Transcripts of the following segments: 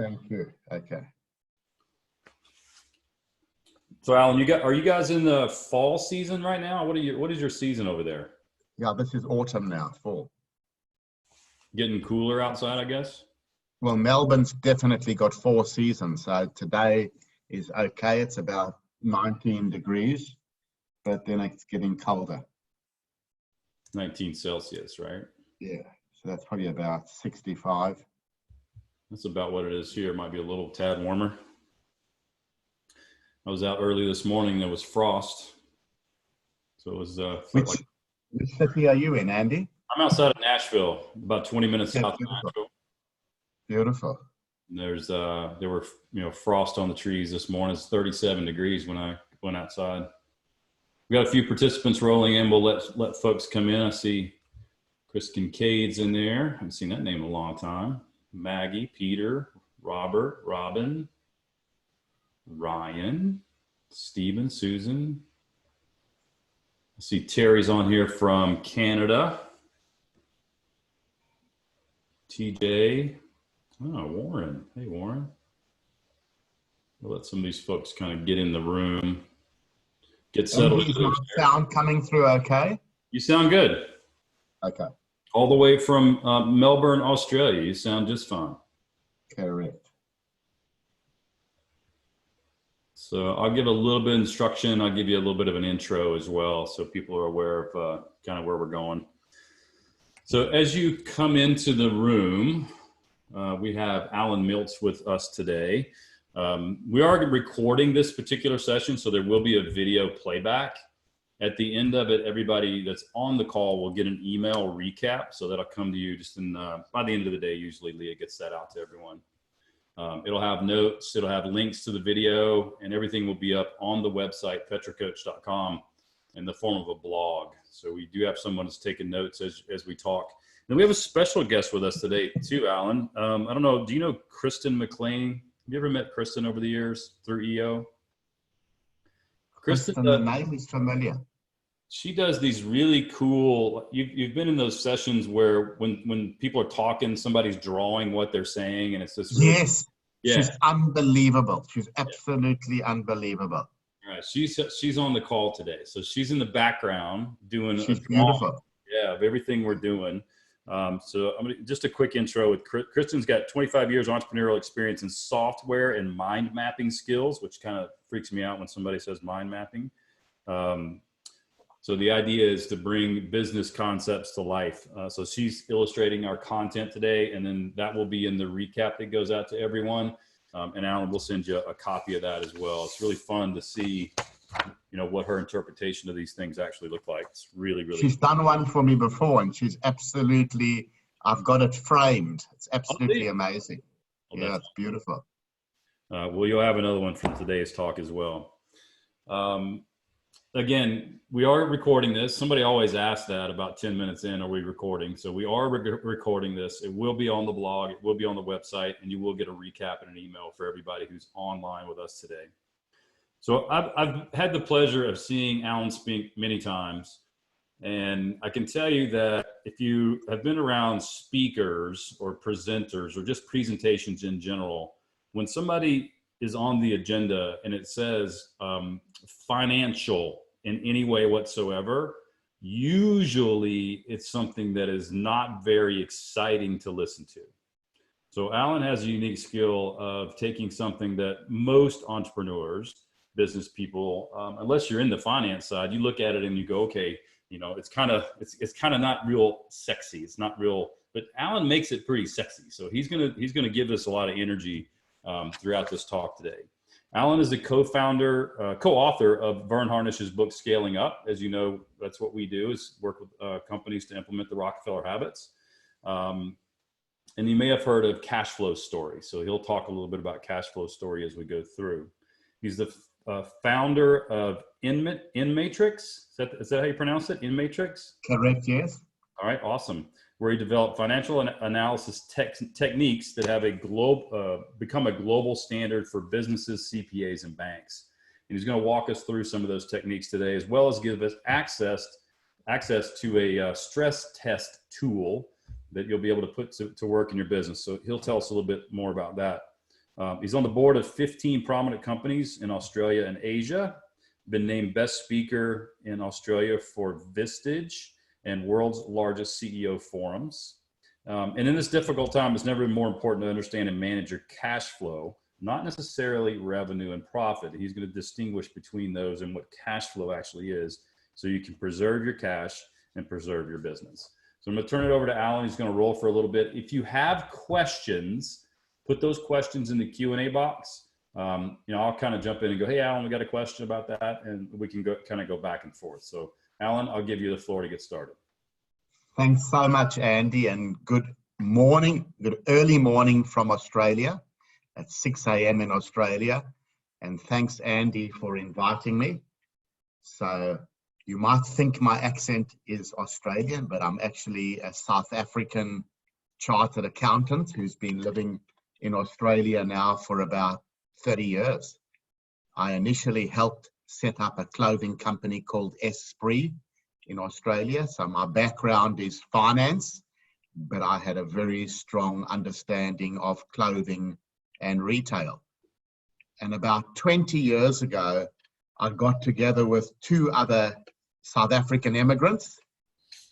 Thank you. Okay. So Alan, are you guys in the fall season right now? What is your season over there? Yeah, this is autumn now, fall. Getting cooler outside, I guess? Well, Melbourne's definitely got 4 seasons. So today is okay. It's about 19 degrees, but then it's getting colder. 19 Celsius, right? Yeah. So that's probably about 65. That's about what it is here. It might be a little tad warmer. I was out early this morning. There was frost. So it was Which city are you in, Andy? I'm outside of Nashville, about 20 minutes south of Nashville. Beautiful. And there were frost on the trees this morning. It's 37 degrees when I went outside. We got a few participants rolling in. We'll let folks come in. I see Chris Kincaid's in there. I haven't seen that name in a long time. Maggie, Peter, Robert, Robin, Ryan, Stephen, Susan. I see Terry's on here from Canada. TJ. Oh, Warren. Hey, Warren. We'll let some of these folks kind of get in the room, get settled. Is my sound coming through okay? You sound good. Okay. All the way from Melbourne, Australia. You sound just fine. Correct. So I'll give a little bit of instruction. I'll give you a little bit of an intro as well, so people are aware of kind of where we're going. So as you come into the room, we have Alan Miltz with us today. We are recording this particular session, so there will be a video playback. At the end of it, everybody that's on the call will get an email recap. So that'll come to you just by the end of the day. Usually Leah gets that out to everyone. It'll have notes, it'll have links to the video, and everything will be up on the website, petracoach.com, in the form of a blog. So we do have someone that's taking notes as we talk. And we have a special guest with us today too, Alan. I don't know, do you know Kristen McLean? Have you ever met Kristen over the years through EO? Kristen, the name is familiar. She does these really cool, you've been in those sessions where when people are talking, somebody's drawing what they're saying, and it's just really, yes, yeah. She's unbelievable. She's absolutely unbelievable. All right, she's on the call today, so she's in the background doing. She's beautiful. Yeah, of everything we're doing. So just a quick intro with Kristen's got 25 years entrepreneurial experience in software and mind mapping skills, which kind of freaks me out when somebody says mind mapping. So the idea is to bring business concepts to life. So she's illustrating our content today, and then that will be in the recap that goes out to everyone. And Alan will send you a copy of that as well. It's really fun to see, what her interpretation of these things actually look like. It's really, really. She's done one for me before, and she's absolutely, I've got it framed. It's absolutely amazing. Well, yeah, it's beautiful. Well, you'll have another one from today's talk as well. Again, we are recording this. Somebody always asks that about 10 minutes in, are we recording? So we are recording this. It will be on the blog. It will be on the website, and you will get a recap and an email for everybody who's online with us today. So I've had the pleasure of seeing Alan speak many times. And I can tell you that if you have been around speakers or presenters or just presentations in general, when somebody is on the agenda and it says financial in any way whatsoever, usually it's something that is not very exciting to listen to. So Alan has a unique skill of taking something that most entrepreneurs, business people, unless you're in the finance side, you look at it and you go, okay, it's kind of not real sexy. It's not real, but Alan makes it pretty sexy. So he's gonna give us a lot of energy throughout this talk today. Alan is the co-author of Vern Harnish's book, Scaling Up. As you know, that's what we do, is work with companies to implement the Rockefeller habits. And you may have heard of Cash Flow Story. So he'll talk a little bit about Cash Flow Story as we go through. He's the founder of InMatrix. Is that how you pronounce it? InMatrix? Correct, yes. All right, awesome. Where he developed financial analysis techniques that have become a global standard for businesses, CPAs, and banks. And he's going to walk us through some of those techniques today, as well as give us access to a stress test tool that you'll be able to put to work in your business. So he'll tell us a little bit more about that. He's on the board of 15 prominent companies in Australia and Asia. Been named best speaker in Australia for Vistage and world's largest CEO forums. And in this difficult time, it's never been more important to understand and manage your cash flow, not necessarily revenue and profit. He's going to distinguish between those and what cash flow actually is, so you can preserve your cash and preserve your business. So I'm going to turn it over to Alan. He's going to roll for a little bit. If you have questions, put those questions in the Q&A box. I'll kind of jump in and go, hey, Alan, we got a question about that. And we can go back and forth. So Alan, I'll give you the floor to get started. Thanks so much, Andy, and good morning, good early morning from Australia at 6 a.m. in Australia. And thanks, Andy, for inviting me. So you might think my accent is Australian, but I'm actually a South African chartered accountant who's been living in Australia now for about 30 years. I initially helped set up a clothing company called Esprit in Australia. So my background is finance, but I had a very strong understanding of clothing and retail. And about 20 years ago, I got together with two other South African immigrants,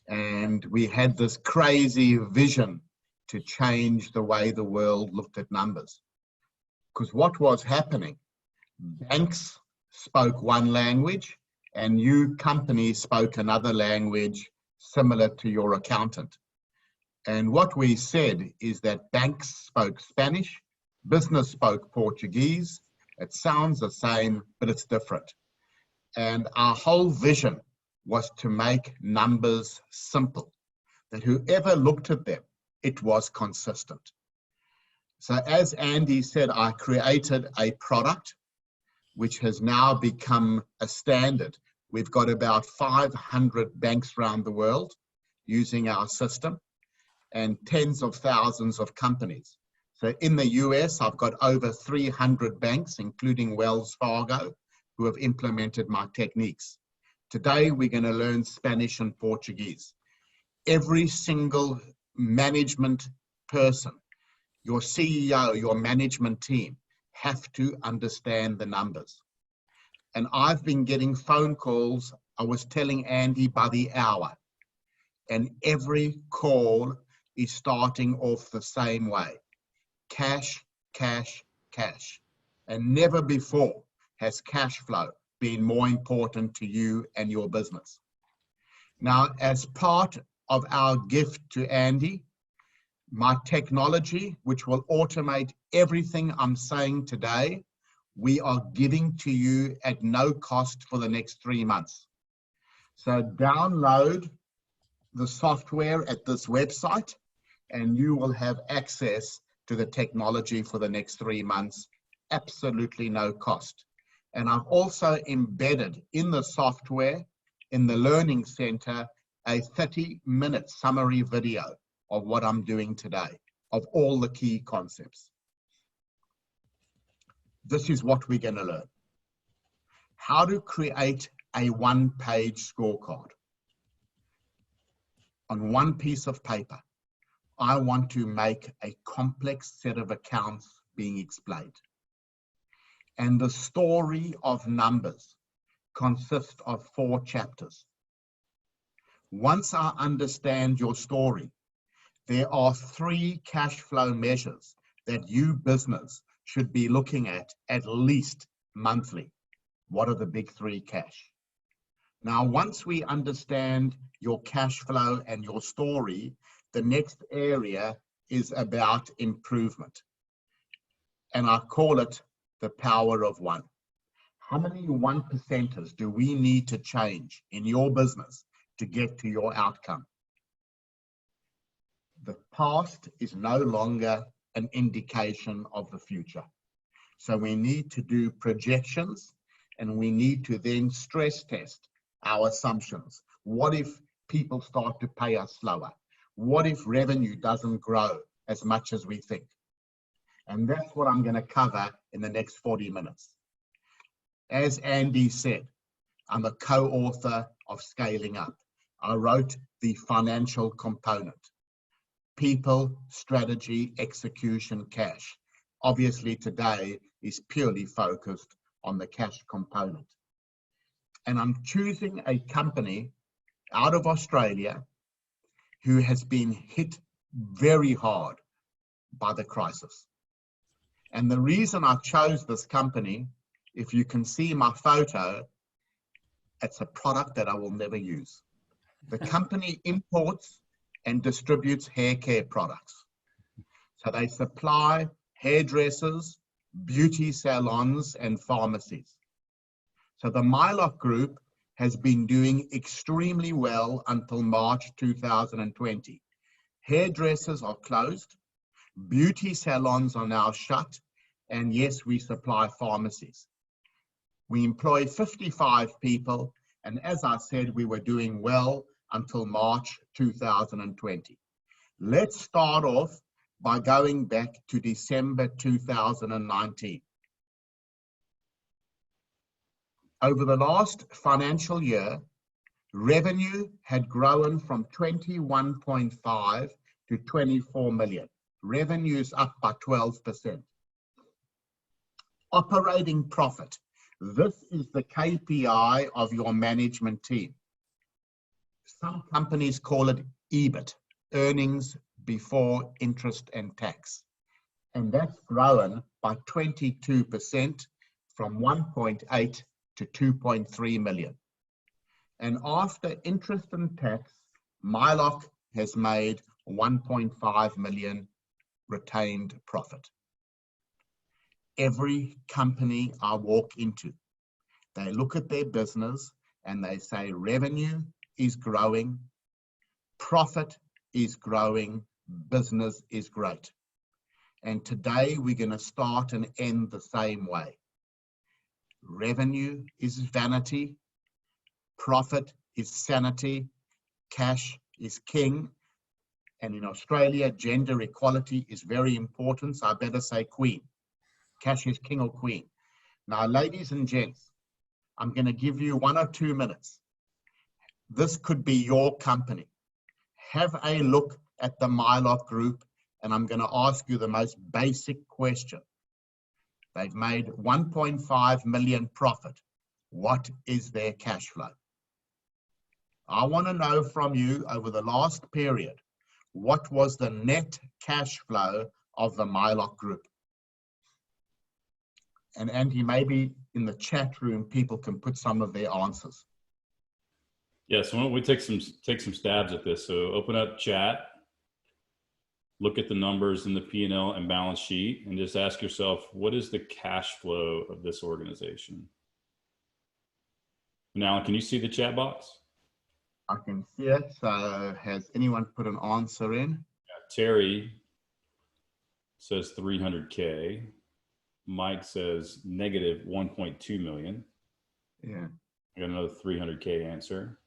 and we had this crazy vision to change the way the world looked at numbers. Because what was happening, banks spoke one language and you companies spoke another language similar to your accountant. And what we said is that banks spoke Spanish, business spoke Portuguese. It sounds the same, but it's different. And our whole vision was to make numbers simple, that whoever looked at them, it was consistent. So as Andy said, I created a product which has now become a standard. We've got about 500 banks around the world using our system and tens of thousands of companies. So in the US, I've got over 300 banks, including Wells Fargo, who have implemented my techniques. Today, we're going to learn Spanish and Portuguese. Every single management person, your CEO, your management team, have to understand the numbers. And I've been getting phone calls, I was telling Andy, by the hour. And every call is starting off the same way. Cash, cash, cash. And never before has cash flow been more important to you and your business. Now, as part of our gift to Andy, my technology, which will automate everything I'm saying today, we are giving to you at no cost for the next 3 months. So download the software at this website and you will have access to the technology for the next 3 months, absolutely no cost. And I've also embedded in the software, in the Learning Center, a 30-minute summary video of what I'm doing today, of all the key concepts. This is what we're going to learn. How to create a one-page scorecard. On one piece of paper, I want to make a complex set of accounts being explained. And the story of numbers consists of 4 chapters. Once I understand your story, there are 3 cash flow measures that you business should be looking at least monthly. What are the big 3 cash? Now, once we understand your cash flow and your story, the next area is about improvement. And I call it the power of 1. How many 1%ers do we need to change in your business to get to your outcome? The past is no longer an indication of the future. So we need to do projections and we need to then stress test our assumptions. What if people start to pay us slower? What if revenue doesn't grow as much as we think? And that's what I'm going to cover in the next 40 minutes. As Andy said, I'm a co-author of Scaling Up. I wrote the financial component. People, strategy, execution, cash. obviously today is purely focused on the cash component. And I'm choosing a company out of Australia who has been hit very hard by the crisis. And the reason I chose this company, if you can see my photo, it's a product that I will never use. The company imports and distributes hair care products. So they supply hairdressers, beauty salons, and pharmacies. So the Miltz Group has been doing extremely well until March 2020. Hairdressers are closed, beauty salons are now shut, and yes, we supply pharmacies. We employ 55 people, and as I said, we were doing well until March 2020. Let's start off by going back to December 2019. Over the last financial year, revenue had grown from 21.5 to 24 million. Revenues up by 12%. Operating profit. This is the KPI of your management team. Some companies call it EBIT, earnings before interest and tax. And that's grown by 22% from 1.8 to 2.3 million. And after interest and tax, Miltz has made 1.5 million retained profit. Every company I walk into, they look at their business and they say revenue is growing, profit is growing, business is great. And today we're going to start and end the same way. Revenue is vanity, profit is sanity, cash is king. And in Australia, gender equality is very important, so I better say queen. Cash is king or queen. Now, ladies and gents, I'm going to give you 1 or 2 minutes. This could be your company. Have a look at the Miltz Group, and I'm going to ask you the most basic question. They've made 1.5 million profit. What is their cash flow? I want to know from you over the last period, what was the net cash flow of the Miltz Group? And Andy, maybe in the chat room, people can put some of their answers. Yeah, so why don't we take some stabs at this? So open up chat, look at the numbers in the P&L and balance sheet, and just ask yourself, what is the cash flow of this organization? Now, can you see the chat box? I can see it. So has anyone put an answer in? Yeah, Terry says 300K. Mike says negative 1.2 million. Yeah. I got another 300K answer.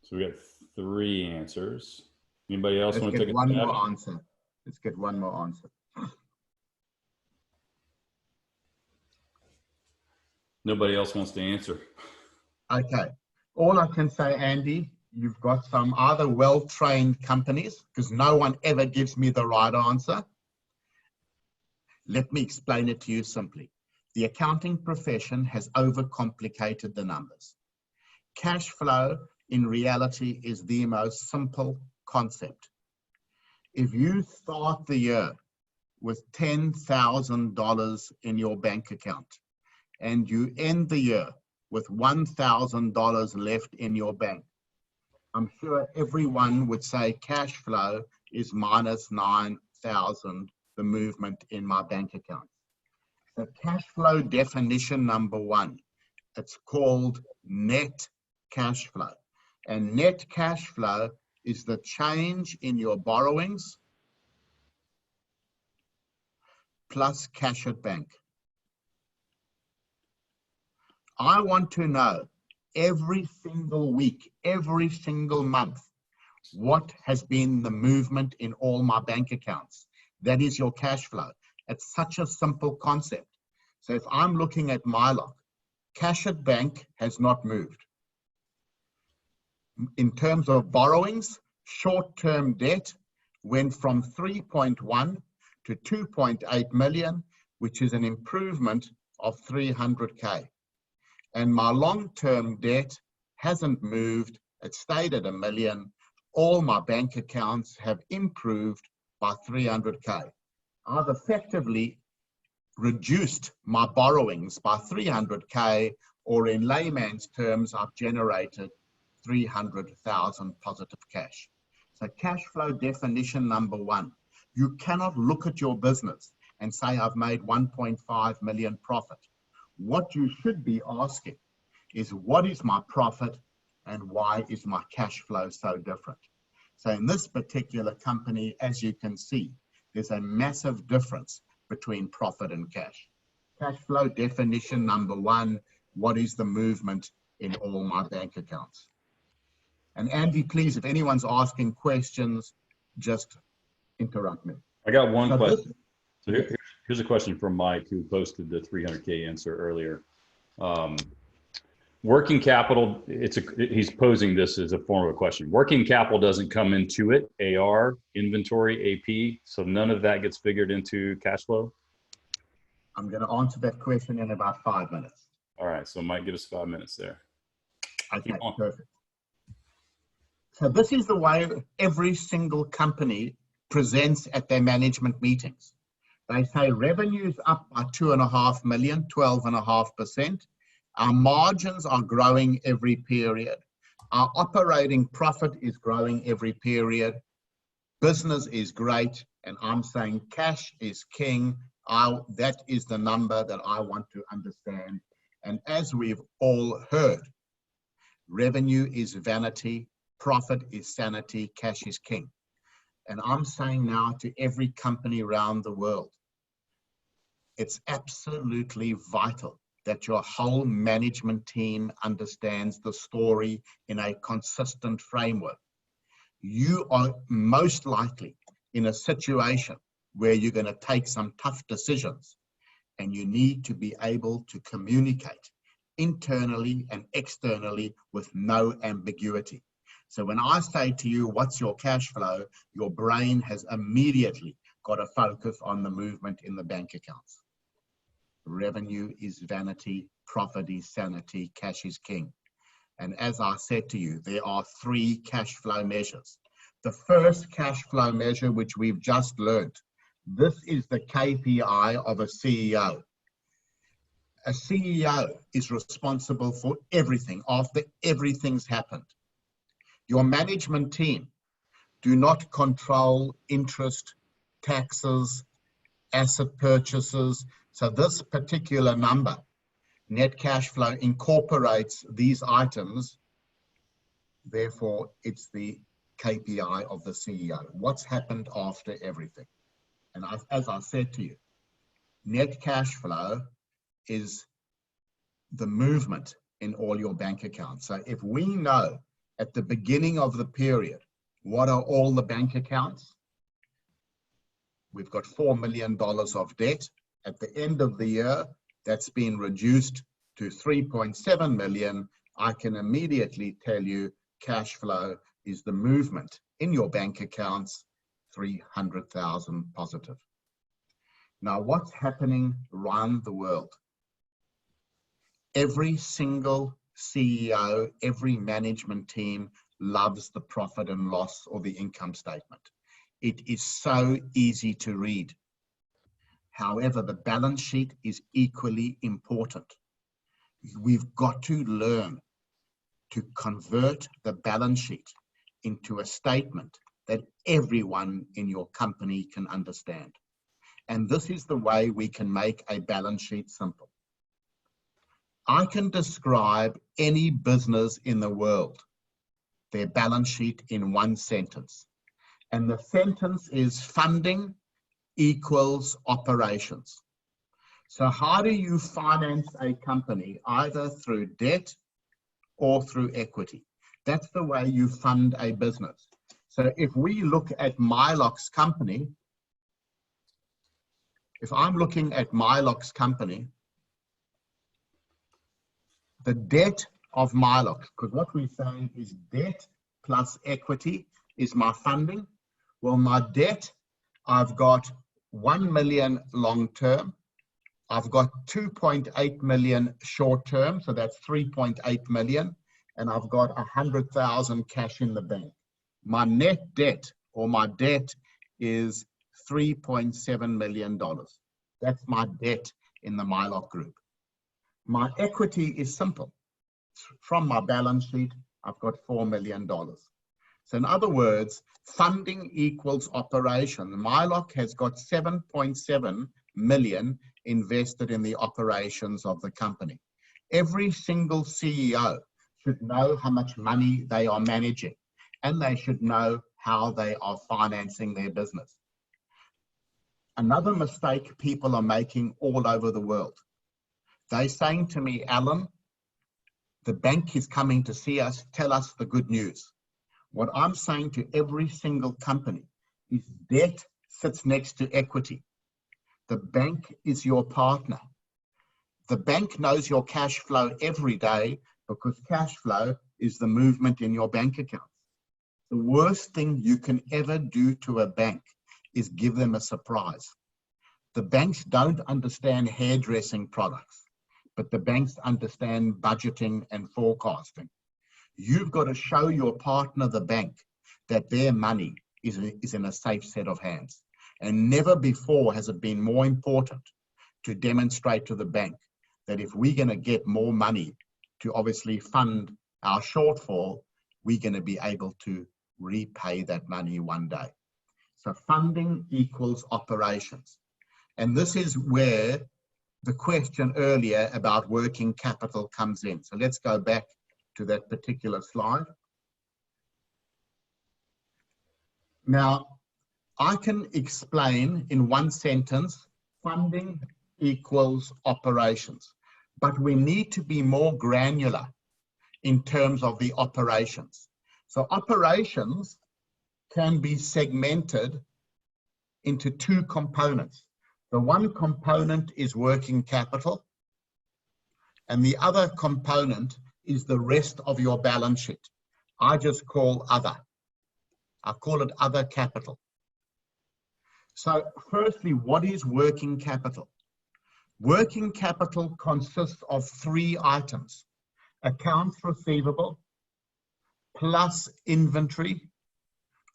So we got 3 answers. Anybody else want to take one more answer? Let's get one more answer. Nobody else wants to answer. Okay. All I can say, Andy, you've got some other well-trained companies, because no one ever gives me the right answer. Let me explain it to you simply. The accounting profession has overcomplicated the numbers. Cash flow, in reality, is the most simple concept. If you start the year with $10,000 in your bank account, and you end the year with $1,000 left in your bank, I'm sure everyone would say cash flow is minus 9,000, the movement in my bank account. So cash flow definition number 1, it's called net cash flow. And net cash flow is the change in your borrowings plus cash at bank. I want to know every single week, every single month, what has been the movement in all my bank accounts. That is your cash flow. It's such a simple concept. So if I'm looking at Miltz, cash at bank has not moved. In terms of borrowings, Short-term debt went from 3.1 to 2.8 million, which is an improvement of 300K. And my long-term debt hasn't moved. It stayed at 1 million. All my bank accounts have improved by 300K. I've effectively reduced my borrowings by 300K, or in layman's terms, I've generated 300,000 positive cash. So cash flow definition number one, you cannot look at your business and say, I've made 1.5 million profit. What you should be asking is, what is my profit and why is my cash flow so different? So in this particular company, as you can see, there's a massive difference between profit and cash. Cash flow definition number one, what is the movement in all my bank accounts? And Andy, please, if anyone's asking questions, just interrupt me. I got one question. So here's a question from Mike, who posted the 300K answer earlier. Working capital, he's posing this as a form of a question. Working capital doesn't come into it, AR, inventory, AP, so none of that gets figured into cash flow? I'm going to answer that question in about 5 minutes. All right, so Mike, give us 5 minutes there. Okay, perfect. So this is the way every single company presents at their management meetings. They say revenue's up by 2.5 million, 12.5%. Our margins are growing every period. Our operating profit is growing every period. Business is great. And I'm saying cash is king. That is the number that I want to understand. And as we've all heard, revenue is vanity, profit is sanity, cash is king. And I'm saying now to every company around the world, it's absolutely vital that your whole management team understands the story in a consistent framework. You are most likely in a situation where you're going to take some tough decisions, and you need to be able to communicate internally and externally with no ambiguity. So when I say to you, what's your cash flow, your brain has immediately got to focus on the movement in the bank accounts. Revenue is vanity, profit is sanity, cash is king. And as I said to you, there are 3 cash flow measures. The first cash flow measure, which we've just learned, this is the KPI of a CEO. A CEO is responsible for everything after everything's happened. Your management team do not control interest, taxes, asset purchases. So this particular number, net cash flow, incorporates these items. Therefore, it's the KPI of the CEO. What's happened after everything? And as I said to you, net cash flow is the movement in all your bank accounts. So if we know at the beginning of the period, what are all the bank accounts? We've got $4 million of debt. At the end of the year, that's been reduced to 3.7 million. I can immediately tell you cash flow is the movement in your bank accounts, 300,000 positive. Now, what's happening around the world? Every single CEO, every management team loves the profit and loss or the income statement. It is so easy to read. However, the balance sheet is equally important. We've got to learn to convert the balance sheet into a statement that everyone in your company can understand. And this is the way we can make a balance sheet simple. I can describe any business in the world, their balance sheet, in one sentence. And the sentence is funding equals operations. So how do you finance a company? Either through debt or through equity. That's the way you fund a business. So if we look at Miltz's company, if I'm looking at Miltz's company, the debt of Miltz, because what we're saying is debt plus equity is my funding. Well, my debt, I've got 1 million long-term. I've got 2.8 million short-term, so that's 3.8 million. And I've got 100,000 cash in the bank. My net debt, or my debt, is $3.7 million. That's my debt in the Miltz Group. My equity is simple. From my balance sheet, I've got $4 million. So in other words, funding equals operation. Miltz has got 7.7 million invested in the operations of the company. Every single CEO should know how much money they are managing, and they should know how they are financing their business. Another mistake people are making all over the world. They're saying to me, Alan, the bank is coming to see us, tell us the good news. What I'm saying to every single company is debt sits next to equity. The bank is your partner. The bank knows your cash flow every day because cash flow is the movement in your bank account. The worst thing you can ever do to a bank is give them a surprise. The banks don't understand hairdressing products, but the banks understand budgeting and forecasting. You've got to show your partner, the bank, that their money is in a safe set of hands. And never before has it been more important to demonstrate to the bank that if we're going to get more money to obviously fund our shortfall, we're going to be able to repay that money one day. So funding equals operations. And this is where the question earlier about working capital comes in. So let's go back to that particular slide. Now, I can explain in one sentence, funding equals operations, but we need to be more granular in terms of the operations. So operations can be segmented into two components. The one component is working capital, and the other component is the rest of your balance sheet. I just call other. I call it other capital. So firstly, what is working capital? Working capital consists of three items: accounts receivable plus inventory,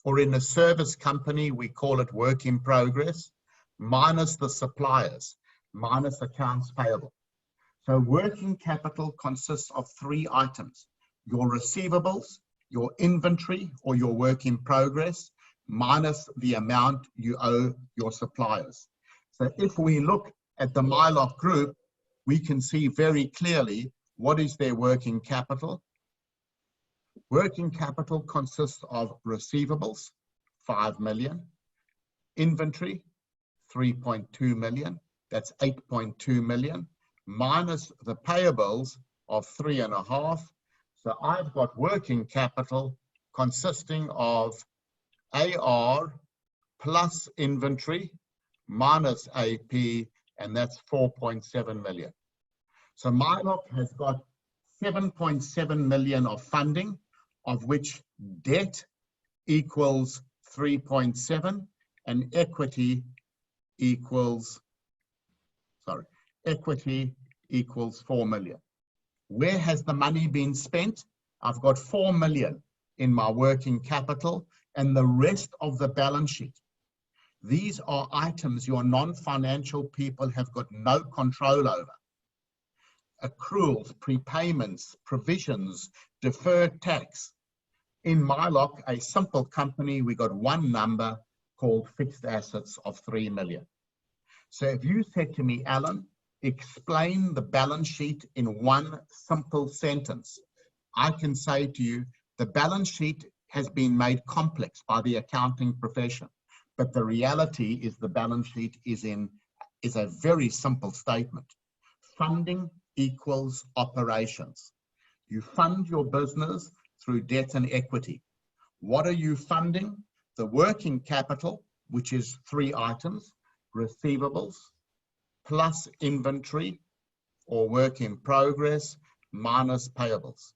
or in a service company, we call it work in progress, minus the suppliers, minus accounts payable. So working capital consists of three items: your receivables, your inventory or your work in progress, minus the amount you owe your suppliers. So if we look at the Miltz Group, we can see very clearly what is their working capital. Working capital consists of receivables, 5 million, inventory, 3.2 million, that's 8.2 million, minus the payables of 3.5. So I've got working capital consisting of AR plus inventory minus AP, and that's 4.7 million. So Miltz has got 7.7 million of funding, of which debt equals 3.7 and equity equals 4 million. Where has the money been spent? I've got 4 million in my working capital and the rest of the balance sheet. These are items your non-financial people have got no control over. Accruals, prepayments, provisions, deferred tax. In Miltz, a simple company, we got one number called fixed assets of 3 million. So if you said to me, Alan, explain the balance sheet in one simple sentence, I can say to you, the balance sheet has been made complex by the accounting profession, but the reality is the balance sheet is a very simple statement. Funding equals operations. You fund your business through debt and equity. What are you funding? The working capital, which is three items: receivables plus inventory or work in progress minus payables.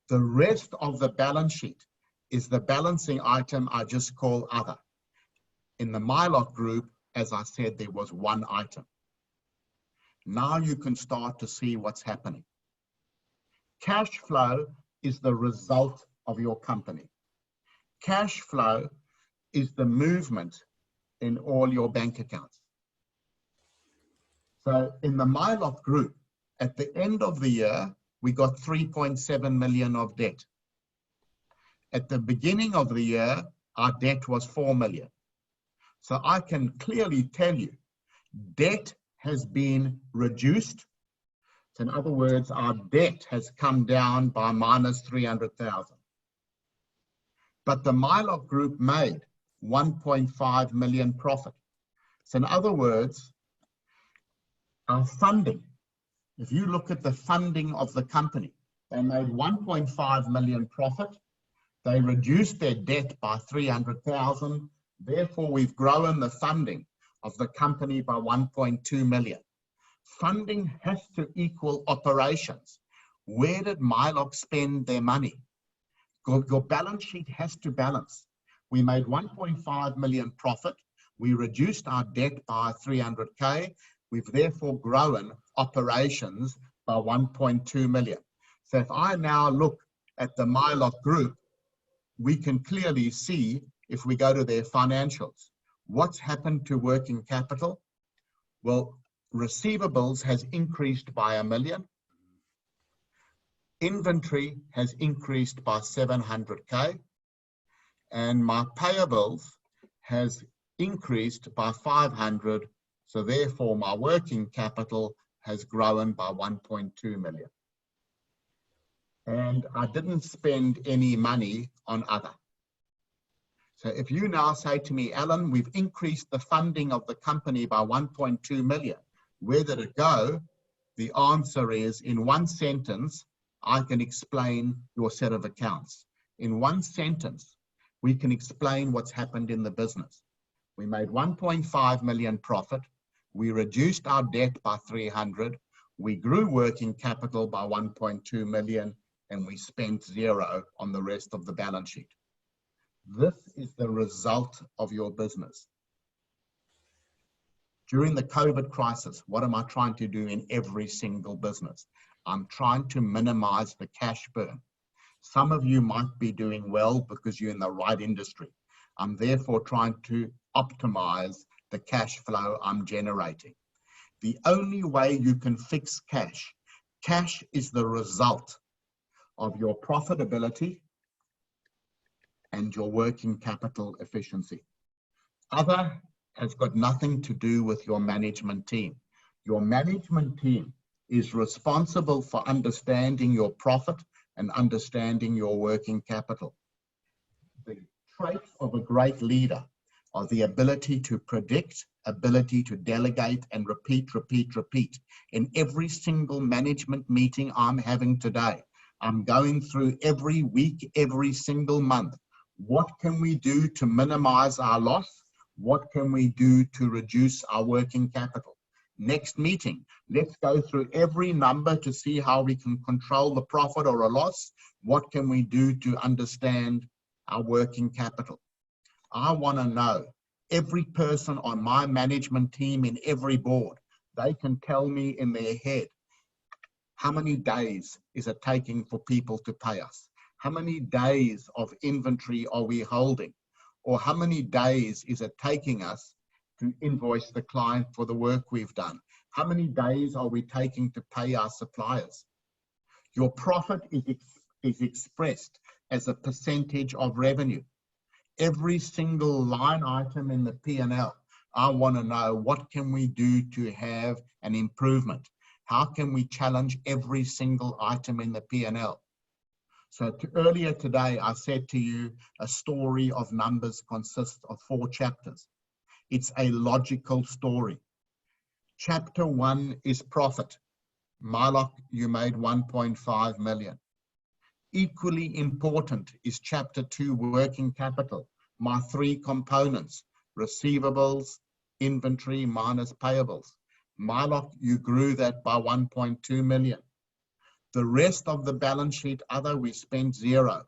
The rest of the balance sheet is the balancing item I just call other. In the Miltz group, as I said, there was one item. Now you can start to see what's happening. Cash flow is the result of your company. Cash flow is the movement in all your bank accounts. So in the Miltz group, at the end of the year, we got 3.7 million of debt. At the beginning of the year, our debt was 4 million. So I can clearly tell you, debt has been reduced. So in other words, our debt has come down by minus 300,000. But the Miltz group made 1.5 million profit. So in other words, our funding, if you look at the funding of the company, they made 1.5 million profit. They reduced their debt by 300,000. Therefore, we've grown the funding of the company by 1.2 million. Funding has to equal operations. Where did Miltz spend their money? Your balance sheet has to balance. We made 1.5 million profit. We reduced our debt by 300K. We've therefore grown operations by 1.2 million. So if I now look at the Miltz group, we can clearly see, if we go to their financials, what's happened to working capital. Well, receivables has increased by 1 million. Inventory has increased by 700K. And my payables has increased by 500. So therefore, my working capital has grown by 1.2 million. And I didn't spend any money on other. So if you now say to me, Alan, we've increased the funding of the company by 1.2 million, where did it go? The answer is, in one sentence, I can explain your set of accounts. In one sentence, we can explain what's happened in the business. We made 1.5 million profit. We reduced our debt by 300. We grew working capital by 1.2 million, and we spent 0 on the rest of the balance sheet. This is the result of your business. During the COVID crisis, what am I trying to do in every single business? I'm trying to minimize the cash burn. Some of you might be doing well because you're in the right industry. I'm therefore trying to optimize the cash flow I'm generating. The only way you can fix cash, cash is the result of your profitability and your working capital efficiency. Other has got nothing to do with your management team. Your management team is responsible for understanding your profit and understanding your working capital. The traits of a great leader are the ability to predict, ability to delegate, and repeat. In every single management meeting I'm having today, I'm going through every week, every single month. What can we do to minimize our loss? What can we do to reduce our working capital? Next meeting, let's go through every number to see how we can control the profit or a loss. What can we do to understand our working capital? I want to know, every person on my management team in every board, they can tell me in their head, how many days is it taking for people to pay us? How many days of inventory are we holding? Or how many days is it taking us to invoice the client for the work we've done? How many days are we taking to pay our suppliers? Your profit is expressed as a percentage of revenue. Every single line item in the P&L, I want to know, what can we do to have an improvement? How can we challenge every single item in the P&L? So earlier today, I said to you, a story of numbers consists of 4 chapters. It's a logical story. Chapter 1 is profit. Miltz, you made 1.5 million. Equally important is chapter 2, working capital. My 3 components, receivables, inventory minus payables. Miltz, you grew that by 1.2 million. The rest of the balance sheet, other, we spent 0.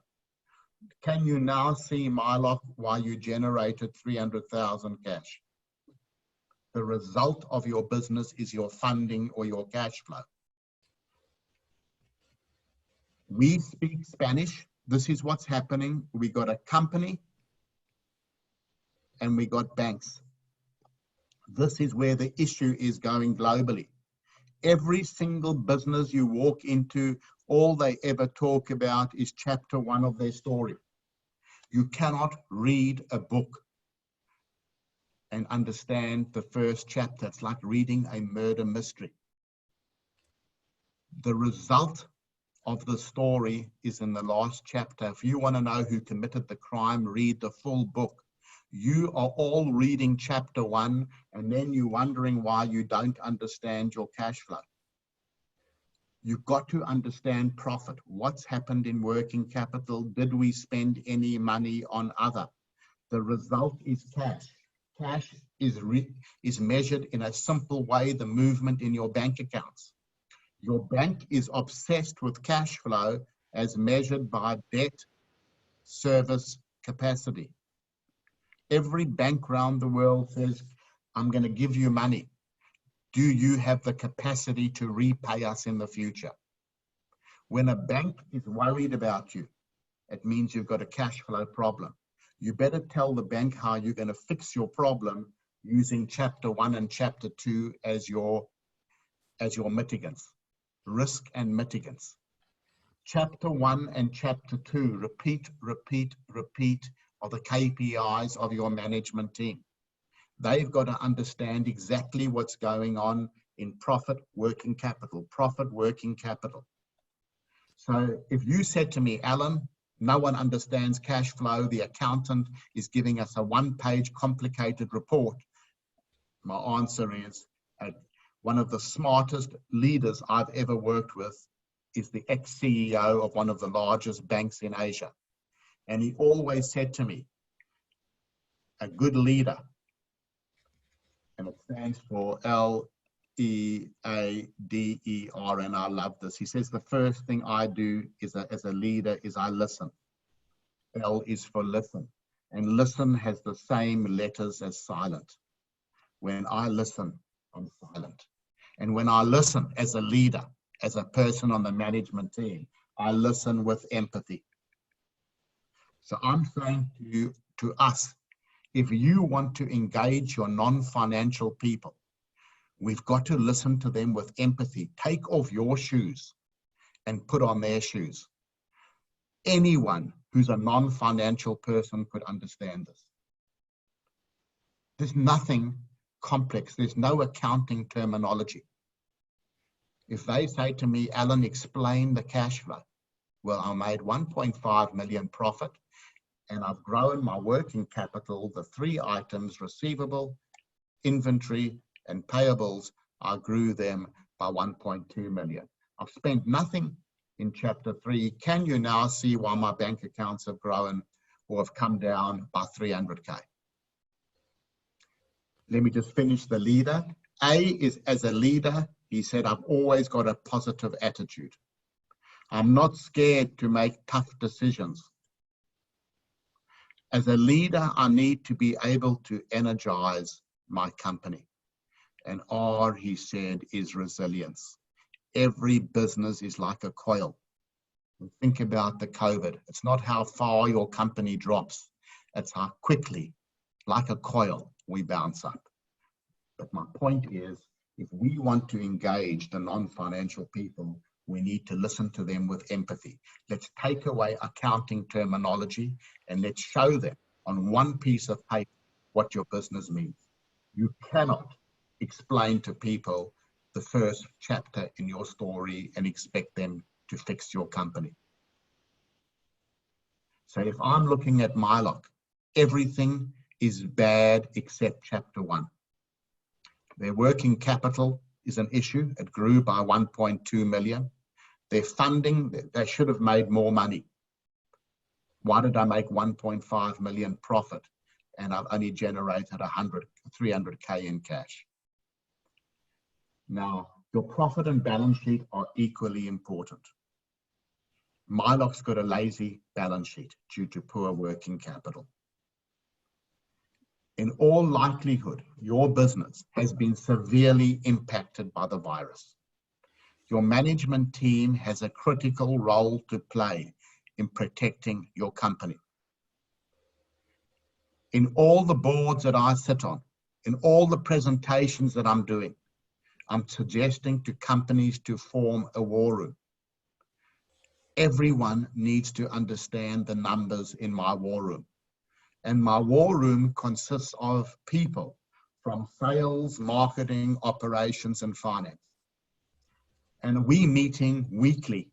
Can you now see Mylock why you generated 300,000 cash? The result of your business is your funding or your cash flow. We speak Spanish. This is what's happening. We got a company and we got banks. This is where the issue is going globally. Every single business you walk into, all they ever talk about is chapter 1 of their story. You cannot read a book and understand the first chapter. It's like reading a murder mystery. The result of the story is in the last chapter. If you want to know who committed the crime, read the full book. You are all reading chapter 1, and then you're wondering why you don't understand your cash flow. You've got to understand profit. What's happened in working capital? Did we spend any money on other? The result is cash. Cash is measured in a simple way, the movement in your bank accounts. Your bank is obsessed with cash flow as measured by debt service capacity. Every bank around the world says, I'm going to give you money. Do you have the capacity to repay us in the future? When a bank is worried about you, it means you've got a cash flow problem. You better tell the bank how you're going to fix your problem using chapter 1 and chapter 2 as your mitigants, risk and mitigants. Chapter 1 and chapter 2, repeat, are the KPIs of your management team. They've got to understand exactly what's going on in profit, working capital, profit, working capital. So if you said to me, Alan, no one understands cash flow, the accountant is giving us a one-page complicated report, my answer is one of the smartest leaders I've ever worked with is the ex-CEO of one of the largest banks in Asia. And he always said to me, a good leader, and it stands for L-E-A-D-E-R, and I love this. He says, the first thing I do is as a leader is I listen. L is for listen. And listen has the same letters as silent. When I listen, I'm silent. And when I listen as a leader, as a person on the management team, I listen with empathy. So I'm saying to us, if you want to engage your non-financial people, we've got to listen to them with empathy. Take off your shoes and put on their shoes. Anyone who's a non-financial person could understand this. There's nothing complex. There's no accounting terminology. If they say to me, Alan, explain the cash flow. Well, I made 1.5 million profit and I've grown my working capital, the 3 items, receivable, inventory, and payables, I grew them by 1.2 million. I've spent nothing in chapter 3. Can you now see why my bank accounts have grown or have come down by 300K? Let me just finish the leader. A is as a leader, he said, I've always got a positive attitude. I'm not scared to make tough decisions. As a leader, I need to be able to energize my company. And R, he said, is resilience. Every business is like a coil. Think about the COVID. It's not how far your company drops. It's how quickly, like a coil, we bounce up. But my point is, if we want to engage the non-financial people, we need to listen to them with empathy. Let's take away accounting terminology and let's show them on one piece of paper what your business means. You cannot explain to people the first chapter in your story and expect them to fix your company. So if I'm looking at Mylock, everything is bad except chapter 1. Their working capital is an issue. It grew by 1.2 million. Their funding, they should have made more money. Why did I make 1.5 million profit and I've only generated 300K in cash? Now, your profit and balance sheet are equally important. Mylock's got a lazy balance sheet due to poor working capital. In all likelihood, your business has been severely impacted by the virus. Your management team has a critical role to play in protecting your company. In all the boards that I sit on, in all the presentations that I'm doing, I'm suggesting to companies to form a war room. Everyone needs to understand the numbers in my war room. And my war room consists of people from sales, marketing, operations, and finance. And we're meeting weekly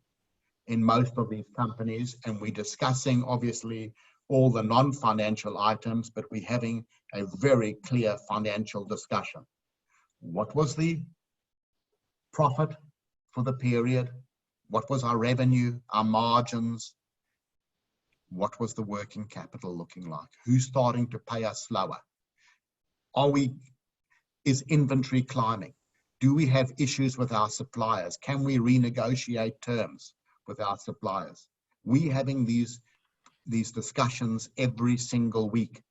in most of these companies, and we're discussing, obviously, all the non-financial items, but we're having a very clear financial discussion. What was the profit for the period? What was our revenue, our margins? What was the working capital looking like? Who's starting to pay us slower? Is inventory climbing? Do we have issues with our suppliers? Can we renegotiate terms with our suppliers? We're having these discussions every single week.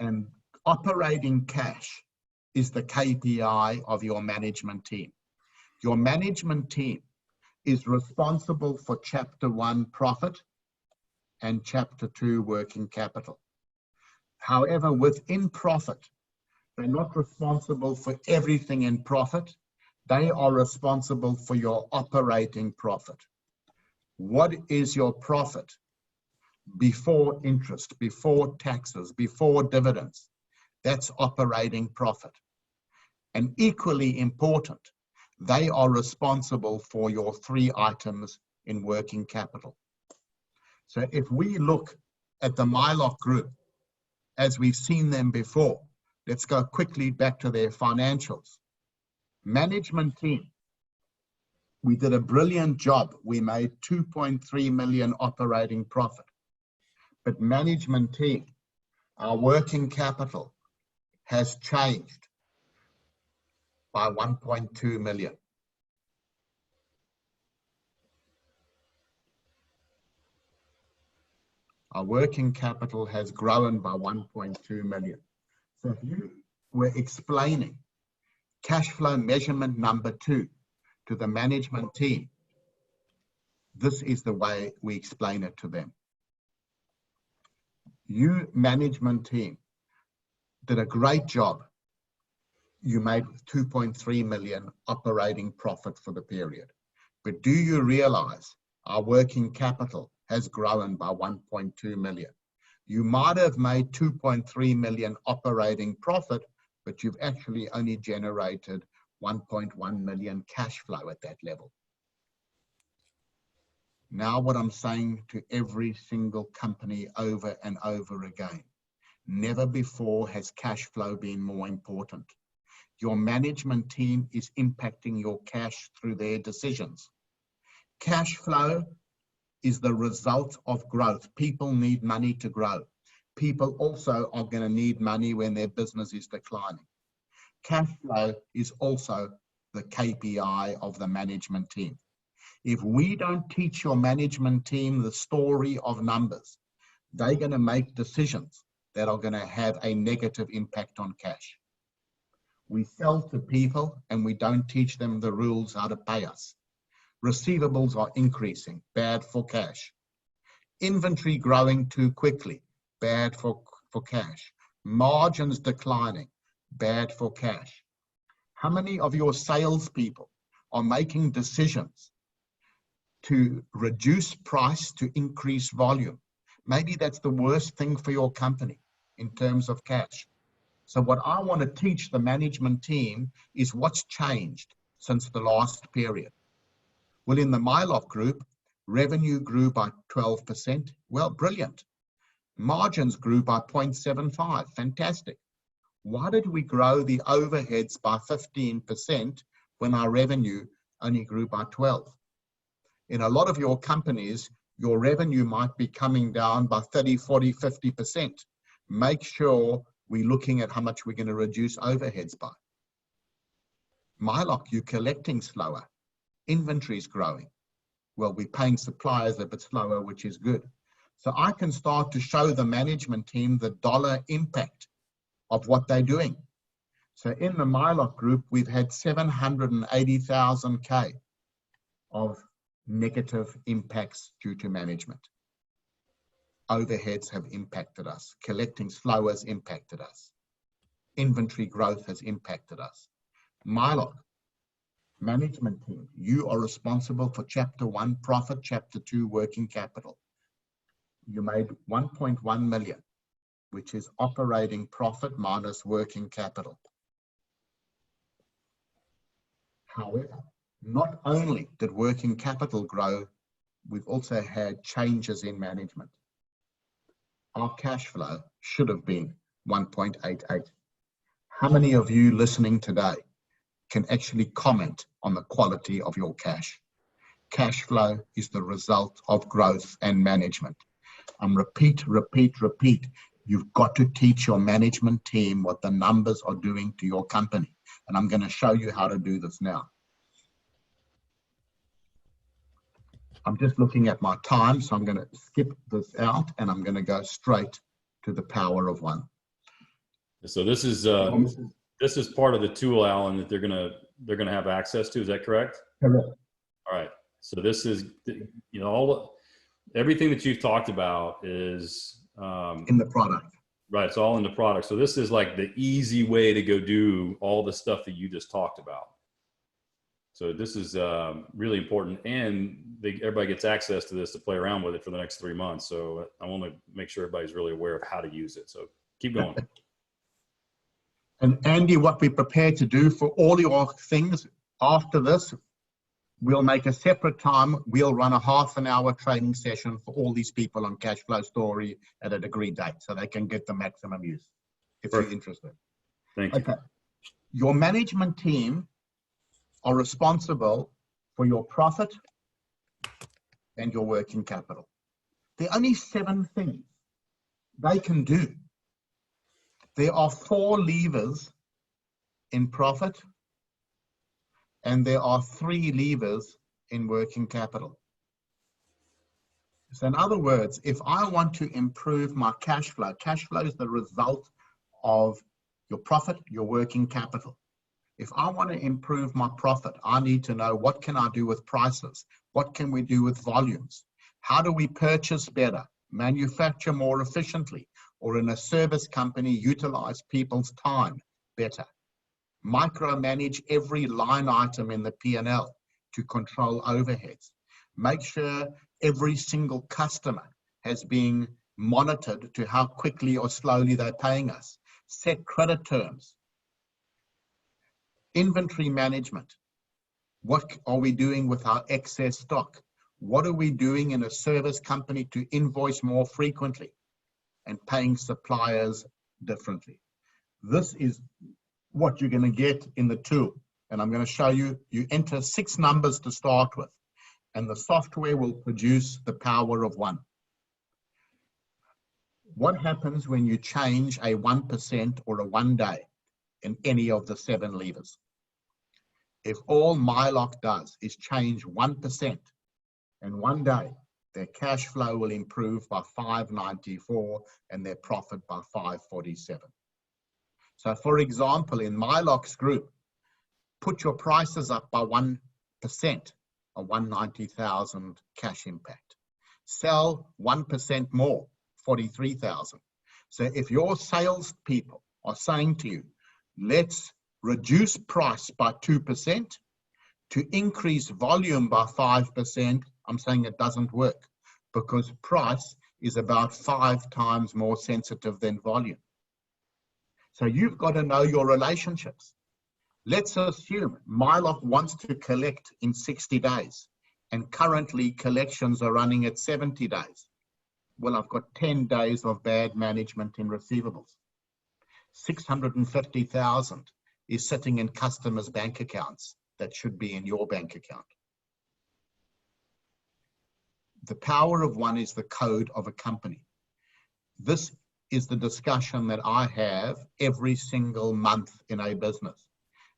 And operating cash is the KPI of your management team. Your management team is responsible for Chapter 1 profit and Chapter 2 working capital. However, within profit, they're not responsible for everything in profit. They are responsible for your operating profit. What is your profit before interest, before taxes, before dividends? That's operating profit. And equally important, they are responsible for your 3 items in working capital. So if we look at the Mylock Group, as we've seen them before, let's go quickly back to their financials. Management team, we did a brilliant job. We made 2.3 million operating profit. But management team, our working capital has changed by 1.2 million. Our working capital has grown by 1.2 million. So if you were explaining cash flow measurement number 2 to the management team, this is the way we explain it to them. You management team did a great job. You made 2.3 million operating profit for the period. But do you realize our working capital has grown by 1.2 million? You might have made 2.3 million operating profit, but you've actually only generated 1.1 million cash flow at that level. Now what I'm saying to every single company over and over again, never before has cash flow been more important. Your management team is impacting your cash through their decisions. Cash flow is the result of growth. People need money to grow. People also are going to need money when their business is declining. Cash flow is also the KPI of the management team. If we don't teach your management team the story of numbers, they're going to make decisions that are going to have a negative impact on cash. We sell to people and we don't teach them the rules how to pay us. Receivables are increasing, bad for cash. Inventory growing too quickly, bad for cash. Margins declining, bad for cash. How many of your salespeople are making decisions to reduce price to increase volume? Maybe that's the worst thing for your company in terms of cash. So what I want to teach the management team is what's changed since the last period. Well, in the Mylock Group, revenue grew by 12%. Well, brilliant. Margins grew by 0.75. Fantastic. Why did we grow the overheads by 15% when our revenue only grew by 12? In a lot of your companies, your revenue might be coming down by 30, 40, 50%. Make sure we're looking at how much we're going to reduce overheads by. Mylock, you're collecting slower. Inventory is growing. Well, we're paying suppliers a bit slower, which is good. So I can start to show the management team the dollar impact of what they're doing. So in the Mylock group, we've had 780,000 K of negative impacts due to management. Overheads have impacted us. Collecting slow has impacted us. Inventory growth has impacted us. Mylock, management team, you are responsible for chapter 1 profit, chapter 2 working capital. You made 1.1 million, which is operating profit minus working capital. However, not only did working capital grow, we've also had changes in management. Our cash flow should have been 1.88. How many of you listening today can actually comment on the quality of your cash? Cash flow is the result of growth and management. Repeat. You've got to teach your management team what the numbers are doing to your company. And I'm going to show you how to do this now. I'm just looking at my time, so I'm going to skip this out and I'm going to go straight to the power of one. So this is part of the tool, Alan, that they're gonna have access to. Is that correct? Correct. All right. So this is, you know, everything that you've talked about is in the product. Right. It's all in the product. So this is like the easy way to go do all the stuff that you just talked about. So this is really important, and everybody gets access to this to play around with it for the next 3 months. So I want to make sure everybody's really aware of how to use it. So keep going. And Andy, what we're prepared to do for all your things after this, we'll make a separate time. We'll run a half-an-hour training session for all these people on cash flow story at an agreed date, so they can get the maximum use if Perfect. You're interested. Thank you. Okay. Your management team are responsible for your profit and your working capital. There are only 7 things they can do. There are 4 levers in profit, and there are 3 levers in working capital. So in other words, if I want to improve my cash flow is the result of your profit, your working capital. If I want to improve my profit, I need to know what can I do with prices? What can we do with volumes? How do we purchase better, manufacture more efficiently, or in a service company, utilize people's time better? Micromanage every line item in the P&L to control overheads. Make sure every single customer has been monitored to how quickly or slowly they're paying us. Set credit terms. Inventory management. What are we doing with our excess stock? What are we doing in a service company to invoice more frequently and paying suppliers differently? This is what you're going to get in the tool. And I'm going to show you, you enter 6 numbers to start with, and the software will produce the power of 1. What happens when you change a 1% or a 1 day in any of the 7 levers? If all Mylock does is change 1% in 1 day, their cash flow will improve by 594 and their profit by 547. So for example, in Mylock's group, put your prices up by 1%, a 190,000 cash impact. Sell 1% more, 43,000. So if your salespeople are saying to you, let's reduce price by 2% to increase volume by 5%, I'm saying it doesn't work, because price is about 5 times more sensitive than volume. So you've got to know your relationships. Let's assume Mylock wants to collect in 60 days, and currently collections are running at 70 days. Well, I've got 10 days of bad management in receivables. 650,000 is sitting in customers' bank accounts that should be in your bank account. The power of 1 is the code of a company. This is the discussion that I have every single month in a business.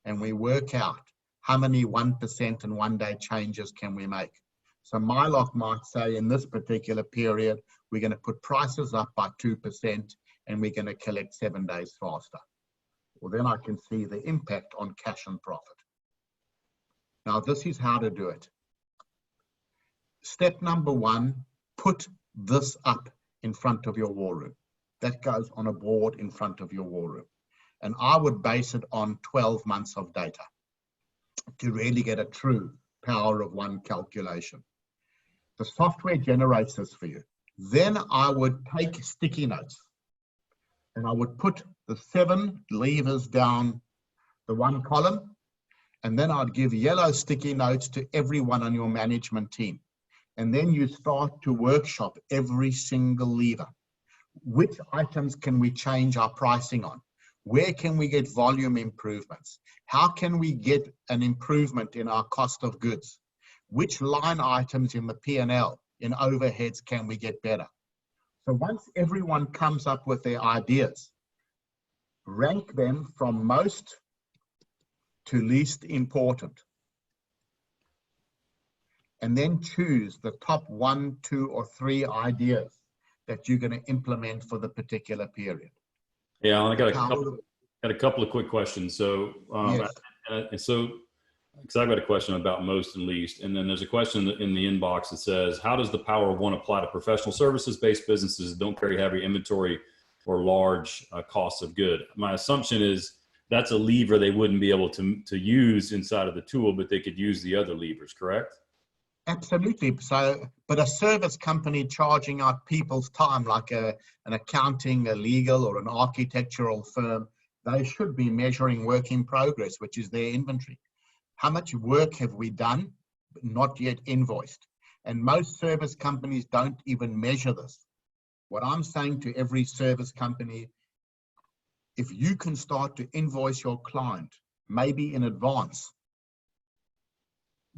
And we work out how many 1% and 1 day changes can we make. So Mylock might say in this particular period, we're going to put prices up by 2% and we're going to collect 7 days faster. Well, then I can see the impact on cash and profit. Now, this is how to do it. Step number 1, put this up in front of your war room. That goes on a board in front of your war room. And I would base it on 12 months of data to really get a true power of one calculation. The software generates this for you. Then I would take sticky notes and I would put the 7 levers down the one column, and then I'd give yellow sticky notes to everyone on your management team. And then you start to workshop every single lever. Which items can we change our pricing on? Where can we get volume improvements? How can we get an improvement in our cost of goods? Which line items in the P&L, in overheads, can we get better? So once everyone comes up with their ideas, rank them from most to least important. And then choose the top 1, 2, or 3 ideas that you're going to implement for the particular period. Yeah, I got a couple of quick questions. So, Yes. Because I've got a question about most and least, and then there's a question in the inbox that says, how does the power of one apply to professional services-based businesses that don't carry heavy inventory or large costs of good? My assumption is that's a lever they wouldn't be able to use inside of the tool, but they could use the other levers, correct? Absolutely. So, but a service company charging out people's time, like an accounting, a legal, or an architectural firm, they should be measuring work in progress, which is their inventory. How much work have we done, but not yet invoiced? And most service companies don't even measure this. What I'm saying to every service company, if you can start to invoice your client, maybe in advance,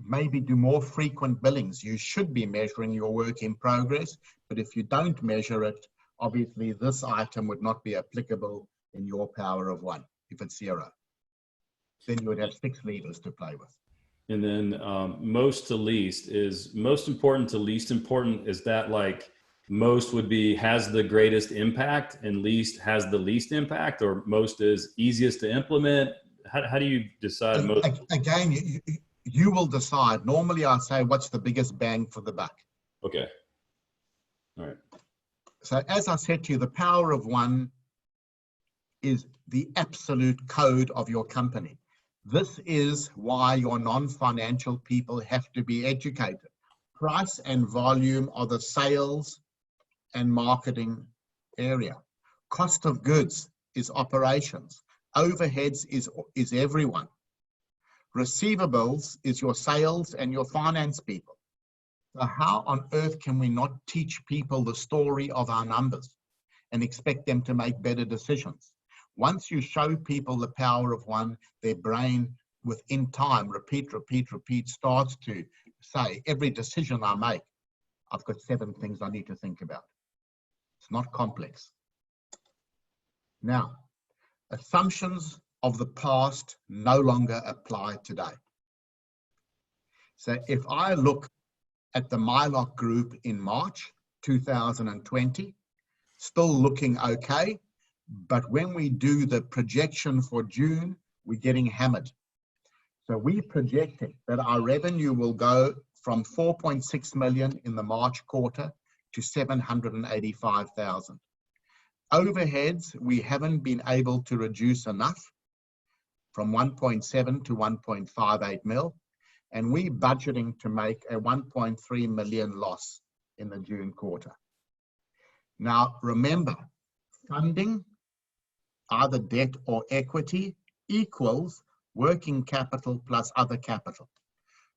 maybe do more frequent billings, you should be measuring your work in progress. But if you don't measure it, obviously this item would not be applicable in your power of one if it's 0. Then you would have 6 levers to play with. And then most to least, is most important to least important? Is that like most would be has the greatest impact and least has the least impact, or most is easiest to implement? How do you decide most? Again, you will decide. Normally I say, what's the biggest bang for the buck? Okay. All right. So as I said to you, the power of one is the absolute code of your company. This is why your non-financial people have to be educated. Price and volume are the sales and marketing area. Cost of goods is operations. Overheads is everyone. Receivables is your sales and your finance people. So how on earth can we not teach people the story of our numbers and expect them to make better decisions? Once you show people the power of one, their brain within time, repeat, starts to say, every decision I make, I've got 7 things I need to think about. It's not complex. Now, assumptions of the past no longer apply today. So if I look at the Mylock group in March 2020, still looking okay. But when we do the projection for June, we're getting hammered. So we're projecting that our revenue will go from 4.6 million in the March quarter to 785,000. Overheads, we haven't been able to reduce enough from 1.7 to 1.58 mil. And we're budgeting to make a 1.3 million loss in the June quarter. Now, remember, funding, either debt or equity, equals working capital plus other capital.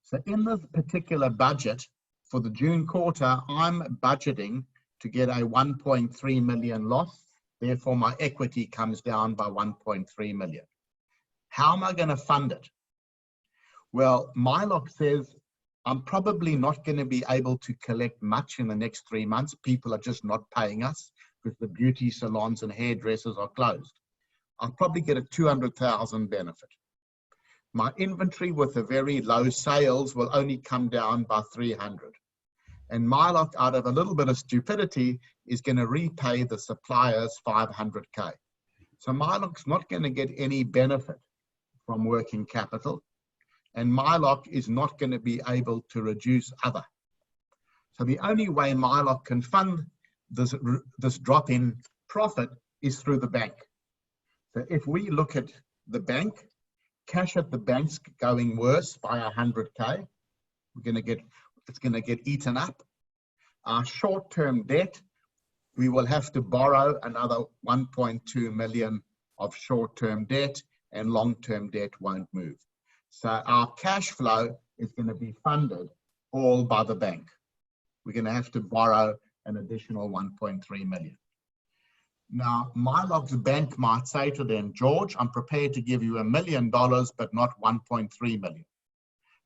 So in this particular budget for the June quarter, I'm budgeting to get a 1.3 million loss. Therefore, my equity comes down by 1.3 million. How am I going to fund it? Well, Mylock says I'm probably not going to be able to collect much in the next 3 months. People are just not paying us because the beauty salons and hairdressers are closed. I'll probably get a 200,000 benefit. My inventory with a very low sales will only come down by 300. And Mylock, out of a little bit of stupidity, is going to repay the suppliers 500K. So Mylock's not going to get any benefit from working capital, and Mylock is not going to be able to reduce other. So the only way Mylock can fund this drop in profit is through the bank. So if we look at the bank, cash at the bank's going worse by 100K. It's going to get eaten up. Our short-term debt, we will have to borrow another 1.2 million of short-term debt, and long-term debt won't move. So our cash flow is going to be funded all by the bank. We're going to have to borrow an additional 1.3 million. Now, Mylock's bank might say to them, George, I'm prepared to give you $1 million, but not 1.3 million.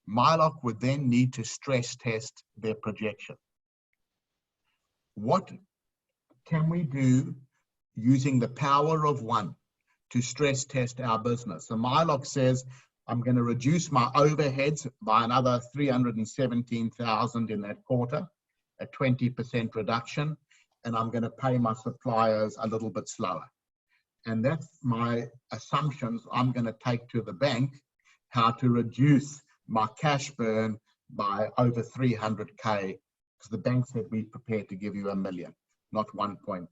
Mylock would then need to stress test their projection. What can we do using the power of one to stress test our business? So Mylock says, I'm going to reduce my overheads by another 317,000 in that quarter, a 20% reduction, and I'm going to pay my suppliers a little bit slower. And that's my assumptions I'm going to take to the bank, how to reduce my cash burn by over 300K, because the bank said we're prepared to give you $1 million, not 1.3.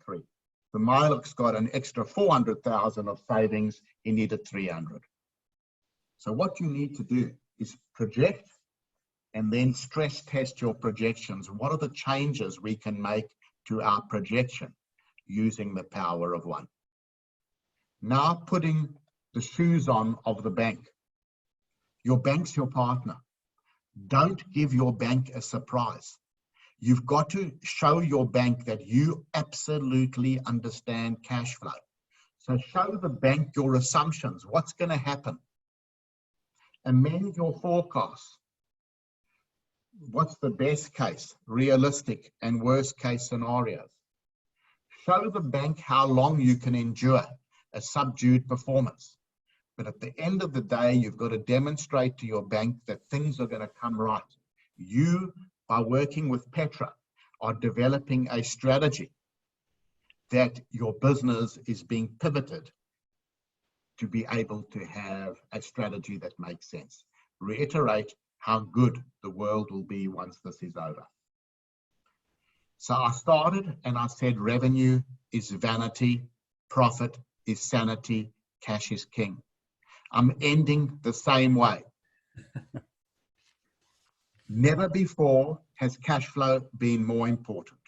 The Mylock's got an extra 400,000 of savings, he needed 300. So what you need to do is project and then stress test your projections. What are the changes we can make to our projection using the power of one? Now putting the shoes on of the bank. Your bank's your partner. Don't give your bank a surprise. You've got to show your bank that you absolutely understand cash flow. So show the bank your assumptions. What's going to happen? Amend your forecasts. What's the best case, realistic, and worst case scenarios? Show the bank how long you can endure a subdued performance. But at the end of the day, you've got to demonstrate to your bank that things are going to come right. You, by working with Petra, are developing a strategy that your business is being pivoted to be able to have a strategy that makes sense. Reiterate how good the world will be once this is over. So I started and I said revenue is vanity, profit is sanity, cash is king. I'm ending the same way. Never before has cash flow been more important.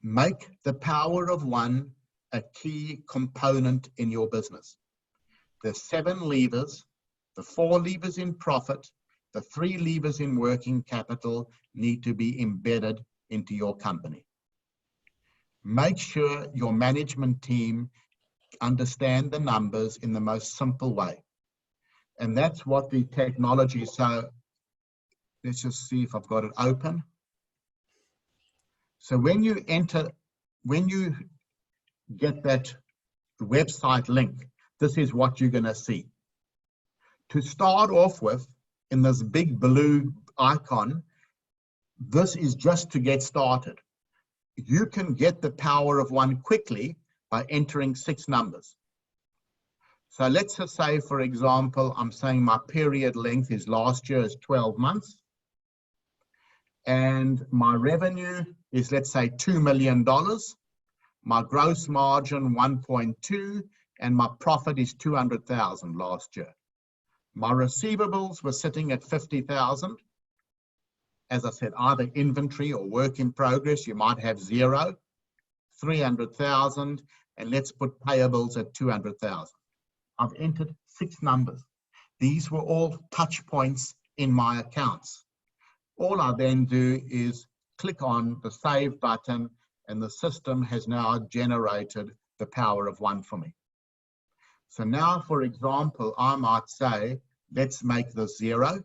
Make the power of one a key component in your business. The 7 levers, the 4 levers in profit, the 3 levers in working capital need to be embedded into your company. Make sure your management team understand the numbers in the most simple way. And that's what the technology, so let's just see if I've got it open. So when you get that website link, this is what you're going to see. To start off with, in this big blue icon, this is just to get started. You can get the power of one quickly by entering 6 numbers. So let's just say, for example, I'm saying my period length is last year is 12 months. And my revenue is, let's say, $2 million. My gross margin 1.2, and my profit is 200,000 last year. My receivables were sitting at 50,000. As I said, either inventory or work in progress, you might have 0, 300,000, and let's put payables at 200,000. I've entered 6 numbers. These were all touch points in my accounts. All I then do is click on the save button, and the system has now generated the power of one for me. So now, for example, I might say, let's make this 0.